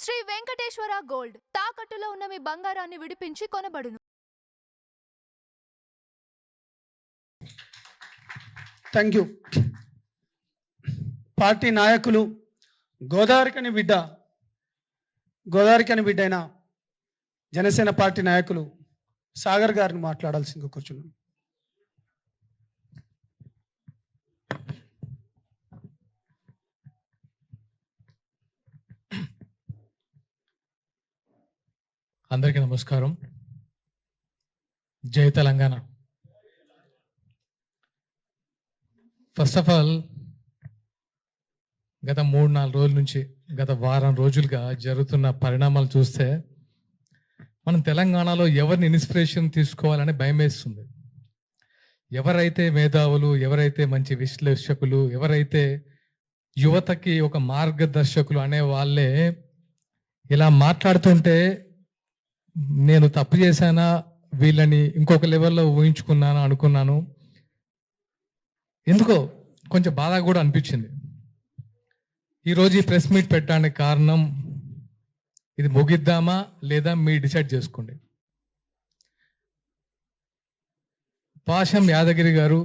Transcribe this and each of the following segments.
Shri Venkateswara gold తాకట్టులో ఉన్న మీ బంగారాన్ని విడిపించి కొనబడును. Thank you. పార్టీ నాయకులు గోదావరికని బిడ్డైన జనసేన పార్టీ నాయకులు సాగర్ గారిని మాట్లాడాల్సిందిగా కూర్చున్నాను. అందరికీ నమస్కారం. జై తెలంగాణ. ఫస్ట్ ఆఫ్ ఆల్, గత 3-4 రోజుల నుంచి, గత వారం రోజులుగా జరుగుతున్న పరిణామాలు చూస్తే మనం తెలంగాణలో ఎవరిని ఇన్స్పిరేషన్ తీసుకోవాలని భయం వేస్తుంది. ఎవరైతే మేధావులు, ఎవరైతే మంచి విశ్లేషకులు, ఎవరైతే యువతకి ఒక మార్గదర్శకులు అనే వాళ్ళే ఇలా మాట్లాడుతుంటే నేను తప్పు చేశానా, వీళ్ళని ఇంకొక లెవెల్లో ఊహించుకున్నాను అనుకున్నాను. ఎందుకో కొంచెం బాధ కూడా అనిపించింది. ఈరోజు ఈ ప్రెస్ మీట్ పెట్టడానికి కారణం, ఇది ముగిద్దామా లేదా మీరు డిసైడ్ చేసుకోండి. పాషం యాదగిరి గారు,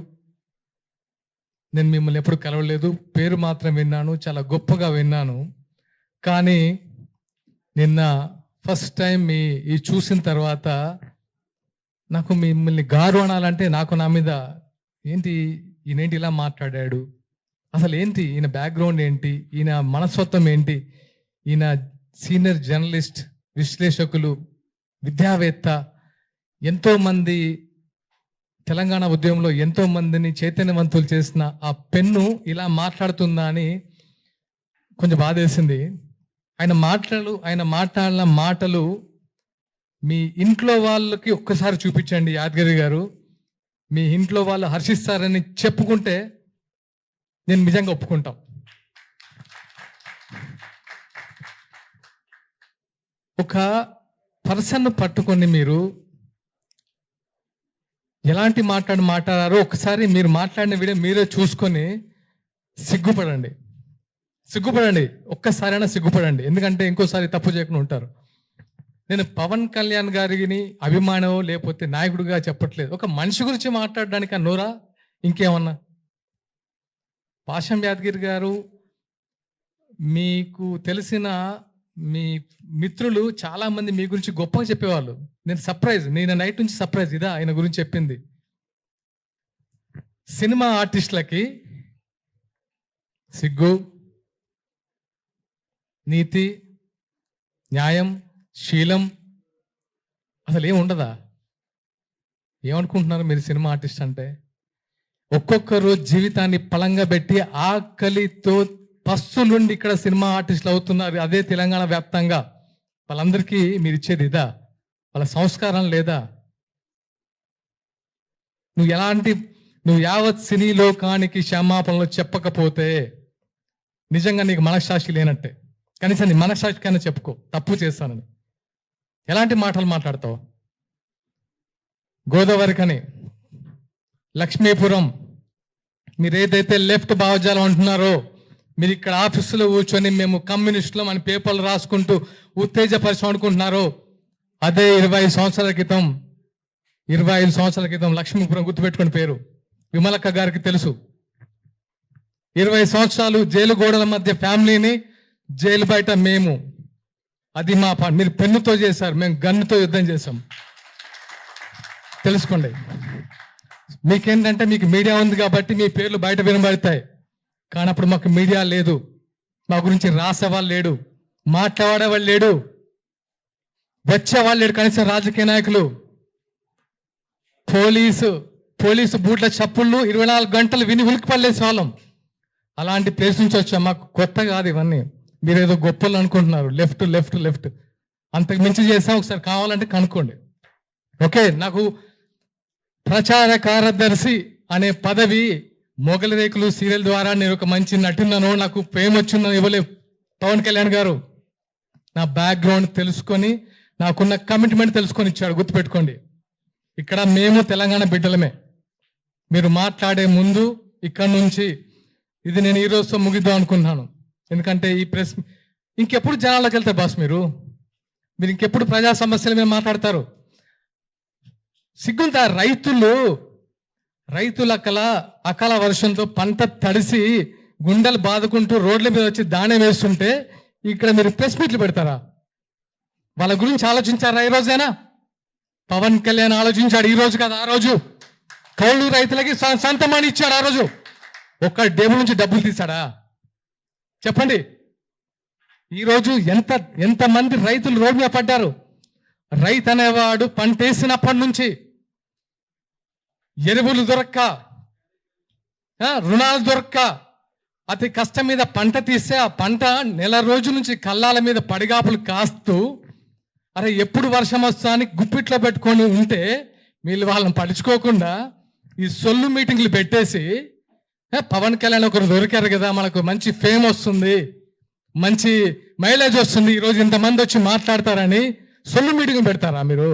నేను మిమ్మల్ని ఎప్పుడు కలవలేదు, పేరు మాత్రం విన్నాను, చాలా గొప్పగా విన్నాను. కానీ నిన్న ఫస్ట్ టైం ఈ చూసిన తర్వాత నాకు మిమ్మల్ని గారు అనాలంటే నాకు నా మీద ఏంటి, ఈయనేంటి ఇలా మాట్లాడాడు, అసలు ఏంటి ఈయన బ్యాక్గ్రౌండ్ ఏంటి, ఈయన మనస్తత్వం ఏంటి, ఈయన సీనియర్ జర్నలిస్ట్, విశ్లేషకులు, విద్యావేత్త, ఎంతోమంది తెలంగాణ ఉద్యమంలో ఎంతో మందిని చైతన్యవంతులు చేసిన ఆ పెన్ను ఇలా మాట్లాడుతుందా అని కొంచెం బాధేసింది. ఆయన మాట్లాడిన మాటలు మీ ఇంట్లో వాళ్ళకి ఒక్కసారి చూపించండి యాదగిరి గారు. మీ ఇంట్లో వాళ్ళు హర్షిస్తారని చెప్పుకుంటే నేను నిజంగా ఒప్పుకుంటాం. ఒక పర్సన్ పట్టుకొని మీరు ఎలాంటి మాట్లాడారో ఒకసారి మీరు మాట్లాడిన వీడియో మీరే చూసుకొని సిగ్గుపడండి. ఒక్కసారైనా సిగ్గుపడండి. ఎందుకంటే ఇంకోసారి తప్పు చేయకుండా ఉంటారు. నేను పవన్ కళ్యాణ్ గారిని అభిమానం లేకపోతే నాయకుడిగా చెప్పట్లేదు. ఒక మనిషి గురించి మాట్లాడడానికి నోరా ఇంకేమన్నా? పాషం యాదగిరి గారు, మీకు తెలిసిన మీ మిత్రులు చాలా మంది మీ గురించి గొప్పగా చెప్పేవాళ్ళు. నేను నైట్ నుంచి సర్ప్రైజ్, ఇదా ఆయన గురించి చెప్పింది. సినిమా ఆర్టిస్టులకి సిగ్గు, నీతి, న్యాయం, శీలం అసలు ఏముండదా? ఏమనుకుంటున్నారు మీరు సినిమా ఆర్టిస్ట్ అంటే? ఒక్కొక్కరు జీవితాన్ని పలంగా పెట్టి ఆకలితో పస్తులుండి ఇక్కడ సినిమా ఆర్టిస్టులు అవుతున్నారు. అదే తెలంగాణ వ్యాప్తంగా. వాళ్ళందరికీ మీరు ఇచ్చేది ఇదా? వాళ్ళ సంస్కారం లేదా? నువ్వు యావత్ సినీ లోకానికి క్షమాపణలు చెప్పకపోతే నిజంగా నీకు మనస్సాక్షి లేనట్టే. కనీసం నీ మనస్సాక్షికైనా చెప్పుకో, తప్పు చేస్తానని. ఎలాంటి మాటలు మాట్లాడతావు? గోదావరికని, లక్ష్మీపురం, మీరు ఏదైతే లెఫ్ట్ భావజాలం అంటున్నారో, మీరు ఇక్కడ ఆఫీసులో కూర్చొని మేము కమ్యూనిస్టులం అని పేపర్లు రాసుకుంటూ ఉత్తేజపరిచం అనుకుంటున్నారో, అదే 25 సంవత్సరాల క్రితం లక్ష్మీపురం, గుర్తుపెట్టుకుని పేరు విమలక్క గారికి తెలుసు. 20 సంవత్సరాలు జైలు గోడల మధ్య ఫ్యామిలీని, జైలు బయట మేము. అది మా మీరు పెన్నుతో చేశారు, మేము గన్నుతో యుద్ధం చేశాం. తెలుసుకోండి. మీకేంటంటే మీకు మీడియా ఉంది కాబట్టి మీ పేర్లు బయట వినబడతాయి. కానీ అప్పుడు మాకు మీడియా లేదు, మా గురించి రాసేవాళ్ళు లేడు, మాట్లాడేవాళ్ళు లేడు, వచ్చేవాళ్ళు లేడు. కనీసం రాజకీయ నాయకులు, పోలీసు బూట్ల చప్పుళ్ళు 24 గంటలు విని ఉలికి పడలేసే వాళ్ళం. అలాంటి ప్లేస్ నుంచి వచ్చాం. మాకు కొత్త కాదు ఇవన్నీ. మీరు ఏదో గొప్పలు అనుకుంటున్నారు. లెఫ్ట్ అంతకు మించి చేసాం. ఒకసారి కావాలంటే కనుక్కోండి. ఓకే, నాకు ప్రచార కార్యదర్శి అనే పదవి మొగలి రేకులు సీరియల్ ద్వారా నేను ఒక మంచి నటున్నాను, నాకు ఫేమ్ వచ్చిందని ఇవ్వలేదు పవన్ కళ్యాణ్ గారు. నా బ్యాక్గ్రౌండ్ తెలుసుకొని, నాకున్న కమిట్మెంట్ తెలుసుకొని ఇచ్చాడు. గుర్తుపెట్టుకోండి. ఇక్కడ మేము తెలంగాణ బిడ్డలమే. మీరు మాట్లాడే ముందు ఇక్కడ నుంచి ఇది నేను ఈ రోజుతో ముగిద్దాం అనుకున్నాను. ఎందుకంటే ఇంకెప్పుడు జనాల్లోకి వెళ్తారు బాస్ మీరు ఇంకెప్పుడు ప్రజా సమస్యల మీద మాట్లాడతారు? సిగ్గుందా? రైతుల అకాల వర్షంతో పంట తడిసి గుండెలు బాదుకుంటూ రోడ్ల మీద వచ్చి దాణం వేస్తుంటే ఇక్కడ మీరు ప్రెస్ మీట్లు పెడతారా? వాళ్ళ గురించి ఆలోచించారా? ఈ రోజైనా పవన్ కళ్యాణ్ ఆలోచించాడు. ఈ రోజు కదా, ఆ రోజు కౌలు రైతులకి సొంతమని ఇచ్చాడు. ఆ రోజు ఒక్క డేబుల్ నుంచి డబ్బులు తీశాడా? చెప్పండి. ఈరోజు ఎంతమంది రైతులు రోడ్డు మీద పడ్డారు? రైతు అనేవాడు పంట వేసినప్పటి నుంచి ఎరువులు దొరక్క, రుణాలు దొరక్క, అతి కష్టం మీద పంట తీస్తే ఆ పంట నెల రోజుల నుంచి కళ్ళాల మీద పడిగాపులు కాస్తూ అరే ఎప్పుడు వర్షం వస్తా అని గుప్పిట్లో పెట్టుకొని ఉంటే వీళ్ళు వాళ్ళని పడుచుకోకుండా ఈ సొల్లు మీటింగ్లు పెట్టేసి పవన్ కళ్యాణ్ ఒకరు దొరికారు కదా, మనకు మంచి ఫేమ్ వస్తుంది, మంచి మైలేజ్ వస్తుంది, ఈరోజు ఇంతమంది వచ్చి మాట్లాడతారని సొల్లు మీటింగ్ పెడతారా మీరు?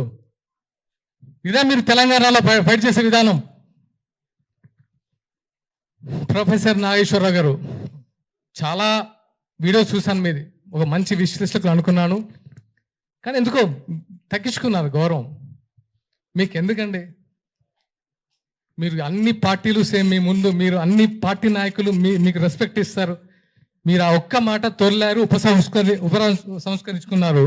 ఇదే మీరు తెలంగాణలో ఫైట్ చేసే విధానం. ప్రొఫెసర్ నాగేశ్వరరావు గారు చాలా వీడియోస్ చూశాను మీది, ఒక మంచి విశ్లేషకులు అనుకున్నాను, కానీ ఎందుకో తగ్గించుకున్నారు గౌరవం. మీకు ఎందుకండి? మీరు అన్ని పార్టీలు సేమ్ మీ ముందు, మీరు అన్ని పార్టీ నాయకులు మీకు రెస్పెక్ట్ ఇస్తారు. మీరు ఆ ఒక్క మాట తొల్లారు, సంస్కరించుకున్నారు,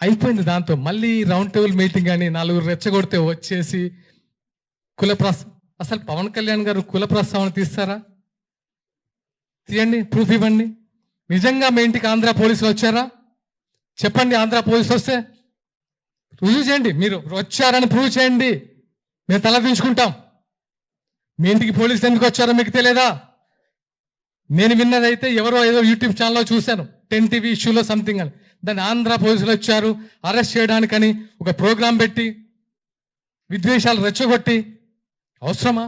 అయిపోయింది. దాంతో మళ్ళీ రౌండ్ టేబుల్ మీటింగ్ అని 4 రెచ్చగొడితే వచ్చేసి అసలు పవన్ కళ్యాణ్ గారు కుల ప్రస్తావన తీస్తారా? తీయండి, ప్రూఫ్ ఇవ్వండి. నిజంగా మీ ఇంటికి ఆంధ్ర పోలీసులు వచ్చారా? చెప్పండి. ఆంధ్ర పోలీసులు వస్తే రుజువు చేయండి. మీరు వచ్చారని ప్రూవ్ చేయండి, మేము తలదించుకుంటాం. మీ ఇంటికి పోలీసులు ఎందుకు వచ్చారో మీకు తెలియదా? నేను విన్నదైతే ఎవరో ఏదో యూట్యూబ్ ఛానల్లో చూశాను, 10 టీవీ ఇష్యూలో సంథింగ్ అని. దాన్ని ఆంధ్ర పోలీసులు వచ్చారు అరెస్ట్ చేయడానికని ఒక ప్రోగ్రాం పెట్టి విద్వేషాలు రెచ్చగొట్టి అవసరమా?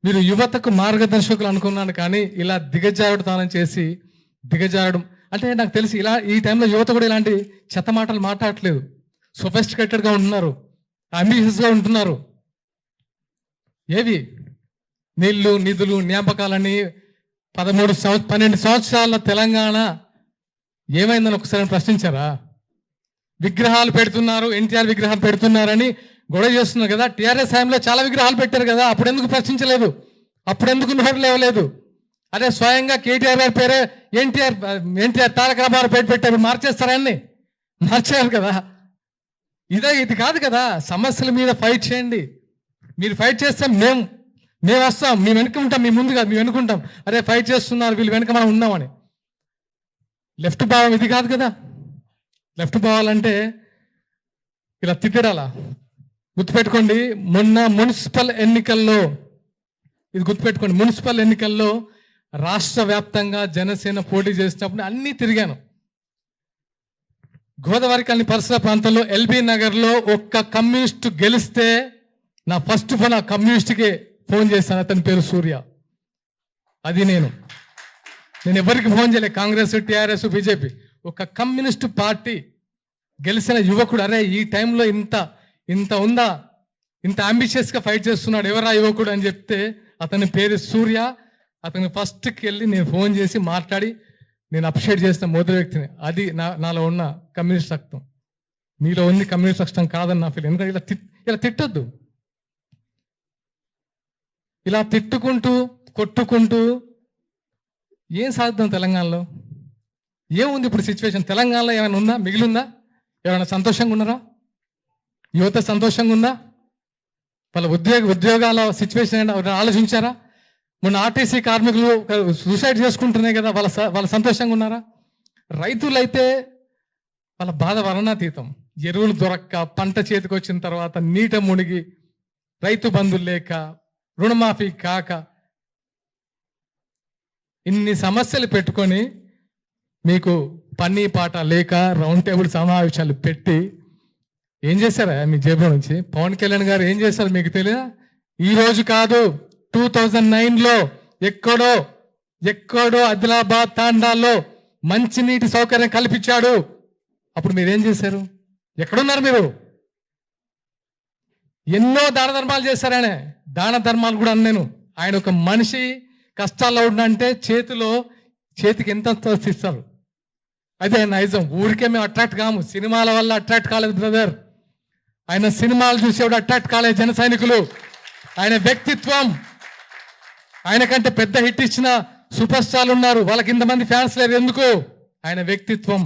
మీరు యువతకు మార్గదర్శకులు అనుకున్నాను, కానీ ఇలా దిగజారుడుతానం చేసి దిగజారడం అంటే నాకు తెలిసి ఇలా ఈ టైంలో యువత కూడా ఇలాంటి చెత్త మాటలు మాట్లాడట్లేదు. సొఫిస్టికేటెడ్గా ఉంటున్నారు, అంబిషియస్గా ఉంటున్నారు. ఏవి నీళ్లు, నిధులు, జ్ఞాపకాలని 12 సంవత్సరాల తెలంగాణ ఏమైందని ఒకసారి ప్రశ్నించారా? విగ్రహాలు పెడుతున్నారు, ఎన్టీఆర్ విగ్రహాలు పెడుతున్నారని గొడవ చేస్తున్నారు కదా. టీఆర్ఎస్ హయాంలో చాలా విగ్రహాలు పెట్టారు కదా, అప్పుడు ఎందుకు ప్రశ్నించలేదు? అప్పుడు ఎందుకు నోరు లేవలేదు? అదే స్వయంగా కేటీఆర్ గారి పేరే ఎన్టీఆర్ తారక రామారావు పేరు పెట్టారు, మార్చేస్తారని మార్చారు కదా. ఇది కాదు కదా. సమస్యల మీద ఫైట్ చేయండి. మీరు ఫైట్ చేస్తే మేము వస్తాం, మేము వెనుక ఉంటాం, మీ ముందుగా మేము వెనుకుంటాం. అరే ఫైట్ చేస్తున్నారు వీళ్ళు, వెనుక మనం ఉన్నామని. లెఫ్ట్ భావం ఇది కాదు కదా. లెఫ్ట్ భావాలంటే ఇలా తిట్టడాలా? గుర్తుపెట్టుకోండి, మొన్న మున్సిపల్ ఎన్నికల్లో, ఇది గుర్తుపెట్టుకోండి, మున్సిపల్ ఎన్నికల్లో రాష్ట్ర వ్యాప్తంగా జనసేన పోటీ చేసినప్పుడు అన్నీ తిరిగాను. గోదావరి కాలనీ పరిసర ప్రాంతంలో ఎల్బీ నగర్లో ఒక్క కమ్యూనిస్టు గెలిస్తే నా ఫస్ట్ ఫోన్ ఆ కమ్యూనిస్ట్కే ఫోన్ చేశాను. అతని పేరు సూర్య. అది నేను ఎవరికి ఫోన్ చేయలే, కాంగ్రెస్, టీఆర్ఎస్, బీజేపీ. ఒక కమ్యూనిస్టు పార్టీ గెలిచిన యువకుడు, అరే ఈ టైంలో ఇంత ఉందా, ఇంత అంబిషియస్గా ఫైట్ చేస్తున్నాడు, ఎవరా యువకుడు అని చెప్తే అతని పేరు సూర్య. అతని ఫస్ట్కి వెళ్ళి నేను ఫోన్ చేసి మాట్లాడి నేను అప్రిషియేట్ చేసిన మొదటి వ్యక్తిని. అది నాలో ఉన్న కమ్యూనిస్ట్ రక్తం. మీలో ఉంది కమ్యూనిస్ట్ రక్తం కాదని నా ఫీల్. ఎందుకంటే ఇలా తిట్టొద్దు. ఇలా తిట్టుకుంటూ కొట్టుకుంటూ ఏం సాధిద్దాం తెలంగాణలో? ఏముంది ఇప్పుడు సిచ్యువేషన్? తెలంగాణలో ఏమైనా ఉందా? మిగిలిందా? ఎవరైనా సంతోషంగా ఉన్నారా? యువత సంతోషంగా ఉందా? వాళ్ళ ఉద్యోగాల సిచ్యువేషన్ ఆలోచించారా? మొన్న ఆర్టీసీ కార్మికులు సూసైడ్ చేసుకుంటున్నాయి కదా, వాళ్ళ సంతోషంగా ఉన్నారా? రైతులైతే వాళ్ళ బాధ వర్ణాతీతం. ఎరువులు దొరక్క, పంట చేతికి వచ్చిన తర్వాత నీట మునిగి, రైతు బంధులు లేక, రుణమాఫీ కాక, ఇన్ని సమస్యలు పెట్టుకొని మీకు పని పాట లేక రౌండ్ టేబుల్ సమావేశాలు పెట్టి ఏం చేశారా మీ జేబులో నుంచి? పవన్ కళ్యాణ్ గారు ఏం చేశారు మీకు తెలియదా? ఈ రోజు కాదు, 2009లో ఎక్కడో ఆదిలాబాద్ తాండాల్లో మంచినీటి సౌకర్యం కల్పించాడు. అప్పుడు మీరేం చేశారు? ఎక్కడున్నారు మీరు? ఎన్నో దాన ధర్మాలు చేశారు ఆయన. దాన ధర్మాలు కూడా అన్నాను. ఆయన ఒక మనిషి కష్టాల్లో ఉండంటే చేతిలో చేతికి ఎంత ఇస్తారు. అదే నైజం. ఊరికే మేము అట్రాక్ట్ కాము, సినిమాల వల్ల అట్రాక్ట్ కాలేదు బ్రదర్. ఆయన సినిమాలు చూసేవాడు అట్రాక్ట్ కాలేదు జన సైనికులు. ఆయన వ్యక్తిత్వం, ఆయన కంటే పెద్ద హిట్ ఇచ్చిన సూపర్ స్టార్లు ఉన్నారు, వాళ్ళకి ఇంతమంది ఫ్యాన్స్ లేరు ఎందుకు? ఆయన వ్యక్తిత్వం.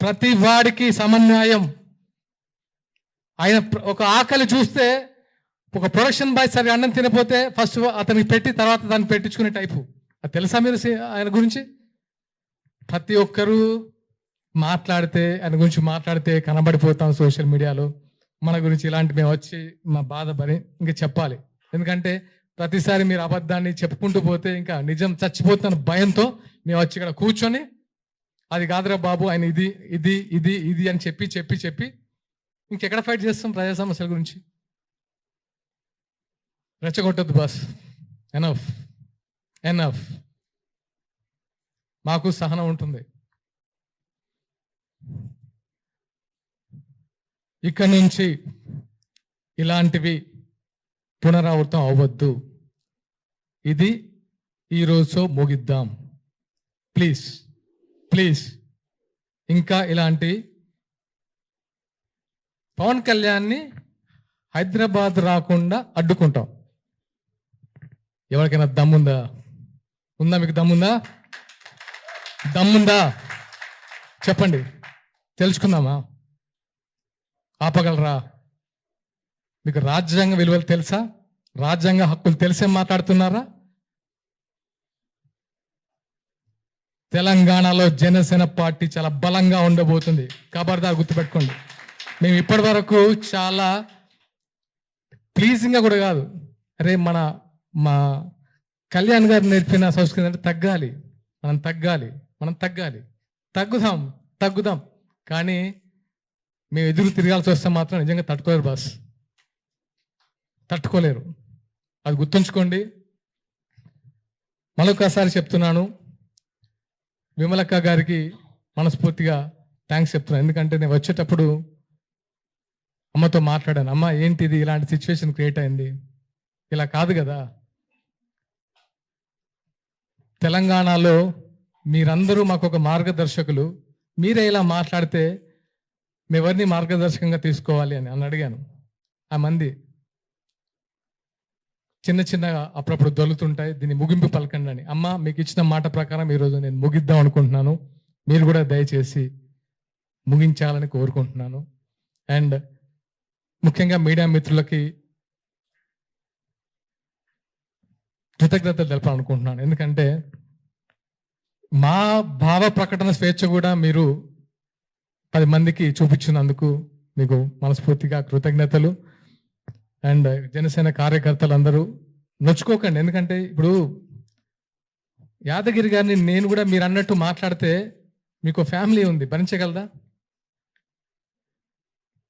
ప్రతి వాడికి సమన్వయం. ఆయన ఒక ఆకలి చూస్తే ఒక ప్రొడక్షన్ బాయ్ సరిగా అన్నం తినపోతే ఫస్ట్ అతనికి పెట్టి తర్వాత దాన్ని పెట్టించుకునే టైపు. అది తెలుసా మీరు ఆయన గురించి? ప్రతి ఒక్కరూ ఆయన గురించి మాట్లాడితే కనబడిపోతాం సోషల్ మీడియాలో. మన గురించి ఇలాంటి మేము వచ్చి మా బాధ ఇంకా చెప్పాలి. ఎందుకంటే ప్రతిసారి మీరు అబద్ధాన్ని చెప్పుకుంటూ పోతే ఇంకా నిజం చచ్చిపోతున్న భయంతో మేము వచ్చి ఇక్కడ కూర్చొని అది కాదురా బాబు ఆయన ఇది ఇది ఇది ఇది అని చెప్పి ఇంకెక్కడ ఫైట్ చేస్తాం ప్రజా సమస్యల గురించి? రెచ్చగొట్టద్దు బాస్. ఎనఫ్. మాకు సహనం ఉంటుంది. ఇక్కడి నుంచి ఇలాంటివి పునరావృతం అవ్వద్దు. ఇది ఈరోజు ముగిద్దాం ప్లీజ్. ఇంకా ఇలాంటి పవన్ కళ్యాణ్ని హైదరాబాద్ రాకుండా అడ్డుకుంటాం. ఎవరికైనా దమ్ముందా? మీకు దమ్ముందా చెప్పండి, తెలుసుకుందామా? ఆపగలరా? మీకు రాజ్యాంగ విలువలు తెలుసా? రాజ్యాంగ హక్కులు తెలిసే మాట్లాడుతున్నారా? తెలంగాణలో జనసేన పార్టీ చాలా బలంగా ఉండబోతుంది. ఖబర్దార్ గుర్తుపెట్టుకోండి. మేము ఇప్పటి వరకు చాలా ప్లీజింగ్గా కూడా కాదు, అరే మా కళ్యాణ్ గారు నేర్పిన సంస్కృతి అంటే మనం తగ్గుదాం. కానీ మేము ఎదురు తిరగాల్సి వస్తే మాత్రం నిజంగా తట్టుకోలేరు బాస్, తట్టుకోలేరు. అది గుర్తుంచుకోండి. మరొకసారి చెప్తున్నాను, విమలక్క గారికి మనస్ఫూర్తిగా థ్యాంక్స్ చెప్తున్నాను. ఎందుకంటే నేను వచ్చేటప్పుడు అమ్మతో మాట్లాడాను. అమ్మ ఏంటిది ఇలాంటి సిచ్యువేషన్ క్రియేట్ అయింది, ఇలా కాదు కదా. తెలంగాణలో మీరందరూ మాకు ఒక మార్గదర్శకులు, మీరే ఇలా మాట్లాడితే మేమెవరిని మార్గదర్శకంగా తీసుకోవాలి అని అడిగాను. ఆ మంది చిన్నగా అప్పుడప్పుడు దొలుతుంటాయి, దీన్ని ముగింపు పలకండి అని. అమ్మ మీకు ఇచ్చిన మాట ప్రకారం ఈరోజు నేను ముగిద్దాం అనుకుంటున్నాను, మీరు కూడా దయచేసి ముగించాలని కోరుకుంటున్నాను. అండ్ ముఖ్యంగా మీడియా మిత్రులకి కృతజ్ఞతలు తెలపాలనుకుంటున్నాను. ఎందుకంటే మా భావ ప్రకటన స్వేచ్ఛ కూడా మీరు 10 మందికి చూపించినందుకు మీకు మనస్ఫూర్తిగా కృతజ్ఞతలు. అండ్ జనసేన కార్యకర్తలు అందరూ నొచ్చుకోకండి. ఎందుకంటే ఇప్పుడు యాదగిరి గారిని నేను కూడా మీరు అన్నట్టు మాట్లాడితే మీకు ఫ్యామిలీ ఉంది, భరించగలరా?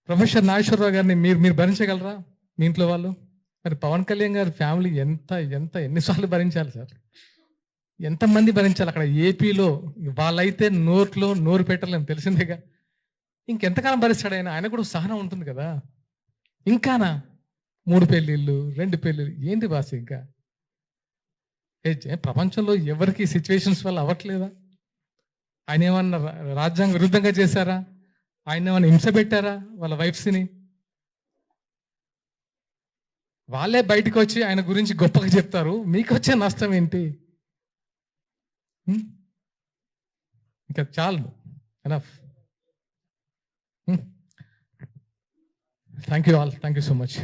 ప్రొఫెసర్ నాగేశ్వరరావు గారిని మీరు భరించగలరా మీ ఇంట్లో వాళ్ళు? మరి పవన్ కళ్యాణ్ గారి ఫ్యామిలీ ఎన్నిసార్లు భరించాలి సార్? ఎంతమంది భరించాలి? అక్కడ ఏపీలో వాళ్ళైతే నోరు పెట్టలేము, తెలిసిందేగా. ఇంకెంతకాలం భరిస్తాడు ఆయన కూడా సహనం ఉంటుంది కదా. ఇంకానా 3 పెళ్ళిళ్ళు 2 పెళ్ళిళ్ళు ఏంటి బాస్? ఇంకా ప్రపంచంలో ఎవరికి సిచ్యువేషన్స్ వల్ల అవ్వట్లేదా? ఆయన ఏమన్నా రాజ్యాంగ విరుద్ధంగా చేశారా? ఆయన ఏమన్నా హింస పెట్టారా వాళ్ళ వైఫ్స్ని? వాళ్ళే బయటకు వచ్చి ఆయన గురించి గొప్పగా చెప్తారు, మీకు వచ్చే నష్టం ఏంటి? ఇంకా చాలు, enough. Thank you all, thank you so much.